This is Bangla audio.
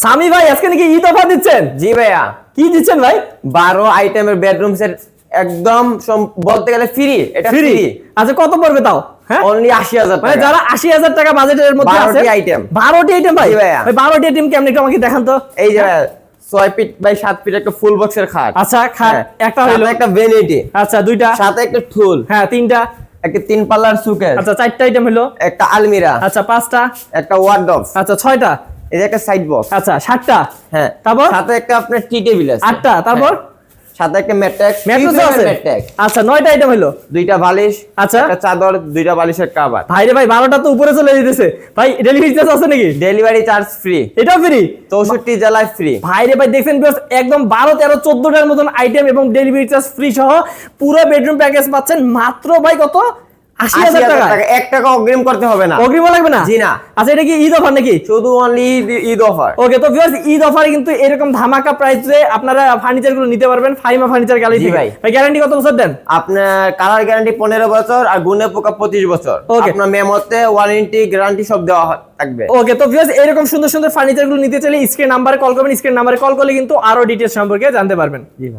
সামি ভাই আজকে নাকি ঈদ অফার দিচ্ছেন? জি ভাইয়া, কি দিচ্ছেন ভাই? 12 আইটেমের বেডরুম সেট একদম বলতে গেলে ফ্রি। এটা ফ্রি? ফ্রি। আচ্ছা কত পড়বে তাও? হ্যাঁ অনলি 80,000 মানে টাকা। যারা 80,000 টাকা বাজেটের মধ্যে আছে 12টি আইটেম। 12টি আইটেম ভাই? জি ভাইয়া। ভাই 12টি আইটেম কেমনে একটু আমাকে দেখান তো। এই যে 6 ফিট বাই 7 ফিট একটা ফুল বক্সের খাট। আচ্ছা খাট হ্যাঁ। একটা হলো, সাথে একটা ভ্যানিটি, আচ্ছা দুইটা, সাথে একটা টুল, হ্যাঁ তিনটা, একটা 3 পাল্লার সুকেস, আচ্ছা চারটা আইটেম হলো, একটা আলমিরা, আচ্ছা পাঁচটা, একটা ওয়ার্ডরোব, আচ্ছা ছয়টা, এই যে একটা সাইড বক্স। আচ্ছা সাতটা, হ্যাঁ, তারপর সাথে একটা আপনার টি টেবিল আছে। আটটা, তারপর হ্যাঁ। সাথে একটা ম্যাট্রেক্স, ম্যাট্রেস আছে, ম্যাট্রেক্স, আচ্ছা 9টা আইটেম হলো, দুইটা বালিশ, আচ্ছা একটা চাদর, দুইটা বালিশের কভার। ভাই রে ভাই 12টা তো উপরে চলে যেতেছে ভাই, ডেলিভারি চার্জ আছে নাকি? ডেলিভারি চার্জ ফ্রি, এটা ফ্রি? 64 জেলায় ফ্রি। ভাই রে ভাই দেখছেন ভিউয়ার্স, একদম 12 13 14টার মতন আইটেম এবং ডেলিভারি চার্জ ফ্রি সহ পুরো বেডরুম প্যাকেজ পাচ্ছেন মাত্র ভাই কত? 80,000 টাকা। 1 টাকা অগ্রিম করতে হবে না। অগ্রিম লাগবে না? জি না। আচ্ছা এটা কি ঈদ অফার নাকি? শুধু অনলি ঈদ অফার। ওকে তো ভিউয়ার্স ঈদ অফারে কিন্তু এরকম ধামাকা প্রাইসে আপনারা ফার্নিচার গুলো নিতে পারবেন ফাইমা ফার্নিচার গ্যালারি জি থেকে। ভাই। ভাই গ্যারান্টি কত বছর দেন? আপনার কালার গ্যারান্টি 15 বছর আর গুণে পোকা 25 বছর। Okay. আপনার মেমোতে ওয়ারেন্টি গ্যারান্টি সব দেওয়া থাকবে। ওকে তো ভিউয়ার্স এরকম সুন্দর সুন্দর ফার্নিচার গুলো নিতে চাইলে স্ক্রিন নাম্বারে কল করবেন, স্ক্রিন নাম্বারে কল করলে কিন্তু আরো ডিটেইলস সম্পর্কে জানতে পারবেন। জি ভাই।